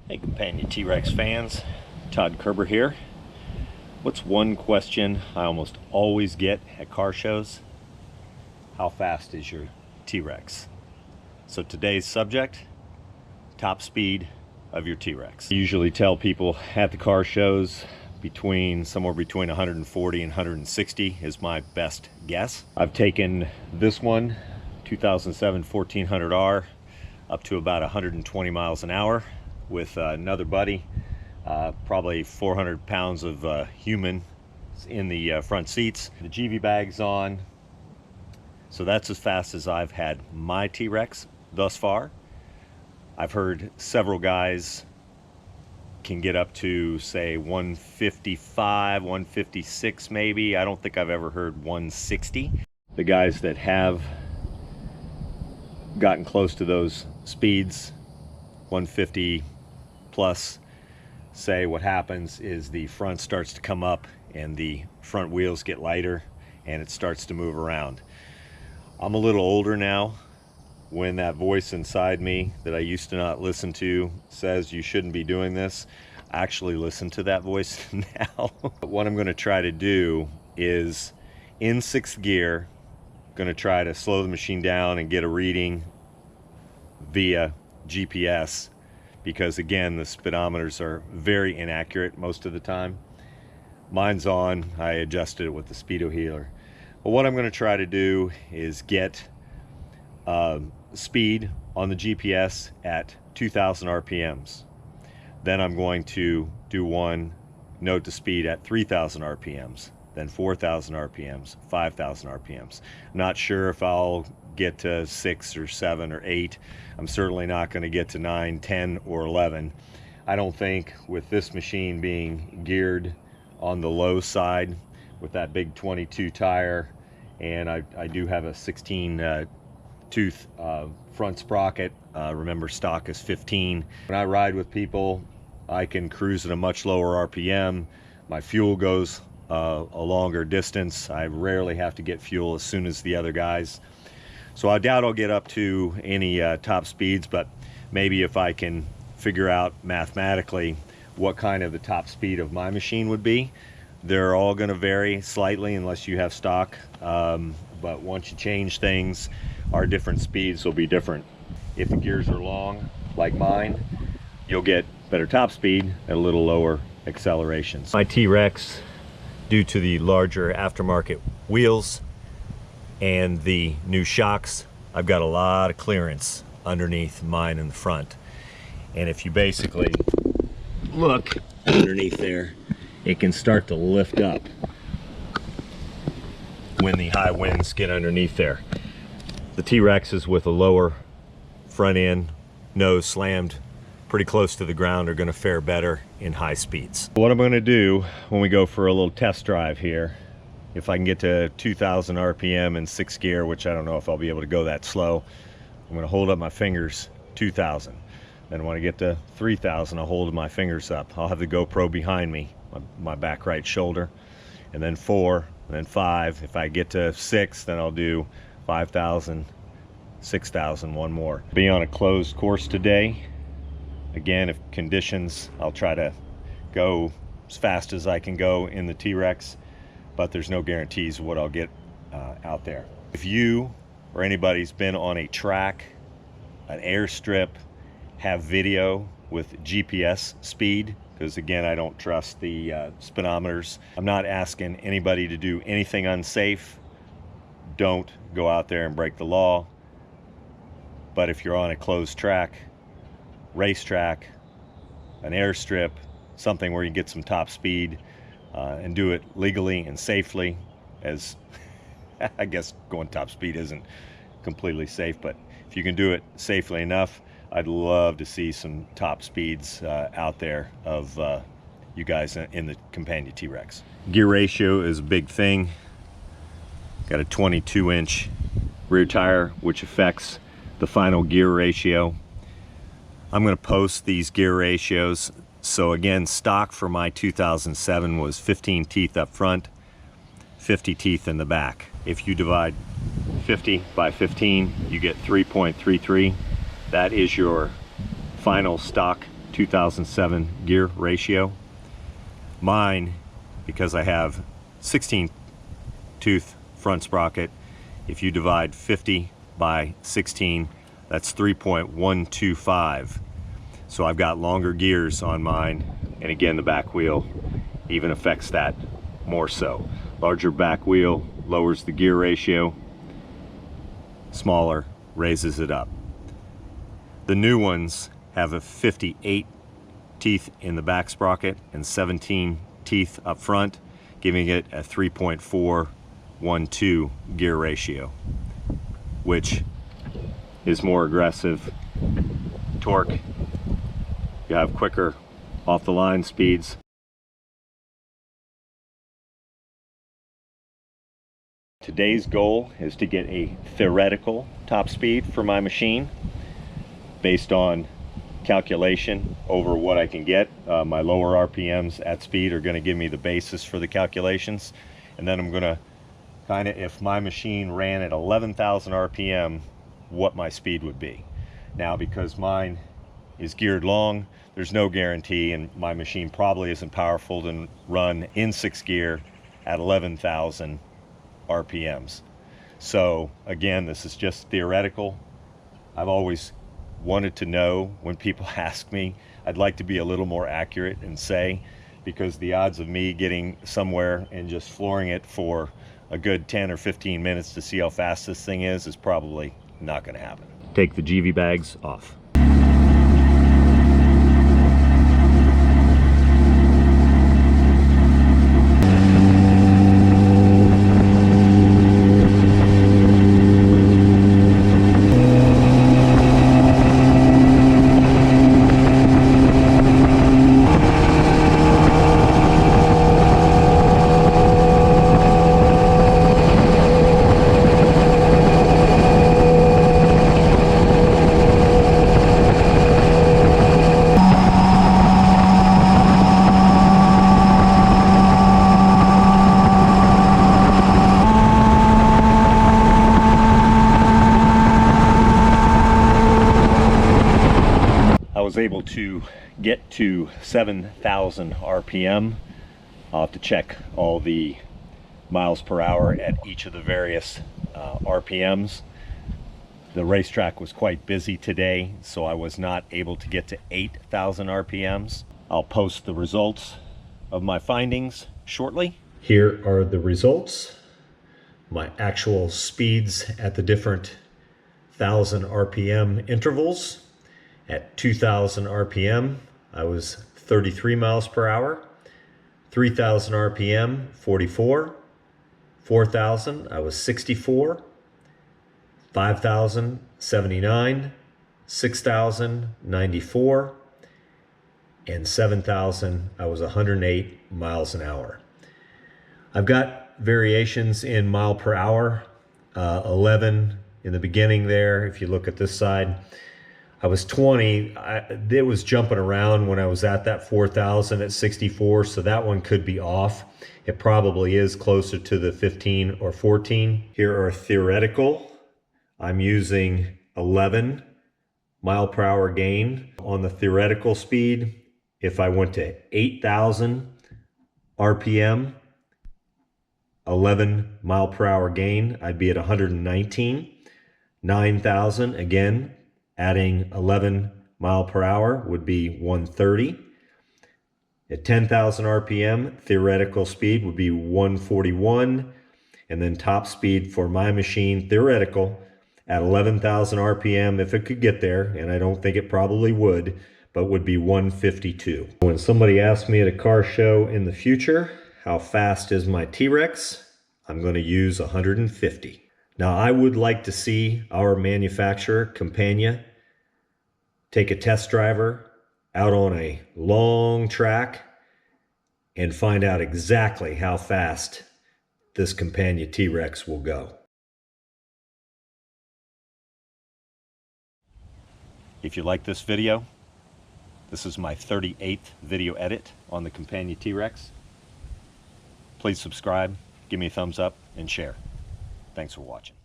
Hey Campagna T-Rex fans, Todd Kerber here. What's one question I almost always get at car shows? How fast is your T-Rex? So today's subject, top speed of your T-Rex. I usually tell people at the car shows somewhere between 140 and 160 is my best guess. I've taken this one, 2007 1400R, up to about 120 miles an hour with another buddy, probably 400 pounds of human in the front seats. The GV bag's on, so that's as fast as I've had my T-Rex thus far. I've heard several guys can get up to, say, 155, 156 maybe. I don't think I've ever heard 160. The guys that have gotten close to those speeds, 150 plus, say what happens is the front starts to come up and the front wheels get lighter and it starts to move around. I'm a little older now. When that voice inside me that I used to not listen to says you shouldn't be doing this, I actually listen to that voice now. What I'm going to try to do is, in sixth gear, going to try to slow the machine down and get a reading via GPS, because again, the speedometers are very inaccurate most of the time. Mine's on, I adjusted it with the speedo healer. But what I'm going to try to do is get speed on the GPS at 2,000 RPMs. Then I'm going to do one note to speed at 3,000 RPMs, then 4,000 RPMs, 5,000 RPMs. Not sure if I'll get to 6 or 7 or 8. I'm certainly not going to get to 9, 10, or 11. I don't think, with this machine being geared on the low side with that big 22 tire, and I do have a 16 tooth front sprocket. Remember, stock is 15. When I ride with people, I can cruise at a much lower RPM. My fuel goes a longer distance. I rarely have to get fuel as soon as the other guys. So I doubt I'll get up to any top speeds, but maybe if I can figure out mathematically what kind of the top speed of my machine would be. They're all going to vary slightly unless you have stock, but once you change things, our different speeds will be different. If the gears are long, like mine, you'll get better top speed at a little lower accelerations. My T-Rex, due to the larger aftermarket wheels and the new shocks, I've got a lot of clearance underneath mine in the front. And if you basically look underneath there, it can start to lift up when the high winds get underneath there. The T-Rexes with a lower front end, nose slammed pretty close to the ground, are going to fare better in high speeds. What I'm going to do when we go for a little test drive here, if I can get to 2,000 RPM in sixth gear, which I don't know if I'll be able to go that slow, I'm going to hold up my fingers 2,000. Then when I get to 3,000, I'll hold my fingers up. I'll have the GoPro behind me, my back right shoulder, and then 4, and then 5. If I get to 6, then I'll do 5,000, 6,000, one more. Be on a closed course today. Again, if conditions, I'll try to go as fast as I can go in the T-Rex, but there's no guarantees of what I'll get out there. If you or anybody's been on a track, an airstrip, have video with GPS speed, because again, I don't trust the speedometers. I'm not asking anybody to do anything unsafe. Don't go out there and break the law. But if you're on a closed track, racetrack, an airstrip, something where you get some top speed, and do it legally and safely, as I guess going top speed isn't completely safe, but if you can do it safely enough, I'd love to see some top speeds out there of you guys in the Campagna T-Rex. Gear ratio is a big thing. Got a 22-inch rear tire, which affects the final gear ratio. I'm going to post these gear ratios. So again, stock for my 2007 was 15 teeth up front, 50 teeth in the back. If you divide 50 by 15, you get 3.33. That is your final stock 2007 gear ratio. Mine, because I have 16 tooth front sprocket, if you divide 50 by 16, that's 3.125. So I've got longer gears on mine, and again the back wheel even affects that more so. Larger back wheel lowers the gear ratio, smaller raises it up. The new ones have a 58 teeth in the back sprocket and 17 teeth up front, giving it a 3.412 gear ratio, which is more aggressive torque. You have quicker off the line speeds. Today's goal is to get a theoretical top speed for my machine based on calculation over what I can get. My lower RPMs at speed are going to give me the basis for the calculations, and then I'm going to kind of, if my machine ran at 11,000 RPM, what my speed would be. Now, because mine is geared long, there's no guarantee, and my machine probably isn't powerful to run in 6th gear at 11,000 RPMs. So again, this is just theoretical. I've always wanted to know, when people ask me, I'd like to be a little more accurate and say, because the odds of me getting somewhere and just flooring it for a good 10 or 15 minutes to see how fast this thing is probably not going to happen. Take the GV bags off. Was able to get to 7,000 RPM. I'll have to check all the miles per hour at each of the various RPMs. The racetrack was quite busy today, so I was not able to get to 8,000 RPMs. I'll post the results of my findings shortly. Here are the results. My actual speeds at the different 1,000 RPM intervals. At 2,000 RPM, I was 33 miles per hour. 3,000 RPM, 44. 4,000, I was 64. 5,000, 79. 6,000, 94. And 7,000, I was 108 miles an hour. I've got variations in mile per hour. 11 in the beginning there, if you look at this side. I was 20, it was jumping around when I was at that 4,000 at 64, so that one could be off. It probably is closer to the 15 or 14. Here are theoretical. I'm using 11 mile per hour gain on the theoretical speed. If I went to 8,000 RPM, 11 mile per hour gain, I'd be at 119. 9,000, again, adding 11 mile per hour would be 130. At 10,000 RPM, theoretical speed would be 141. And then top speed for my machine, theoretical, at 11,000 RPM, if it could get there, and I don't think it probably would, but would be 152. When somebody asks me at a car show in the future, how fast is my T-Rex, I'm going to use 150. Now, I would like to see our manufacturer, Campagna, take a test driver out on a long track and find out exactly how fast this Campagna T-Rex will go. If you like this video, this is my 38th video edit on the Campagna T-Rex. Please subscribe, give me a thumbs up, and share. Thanks for watching.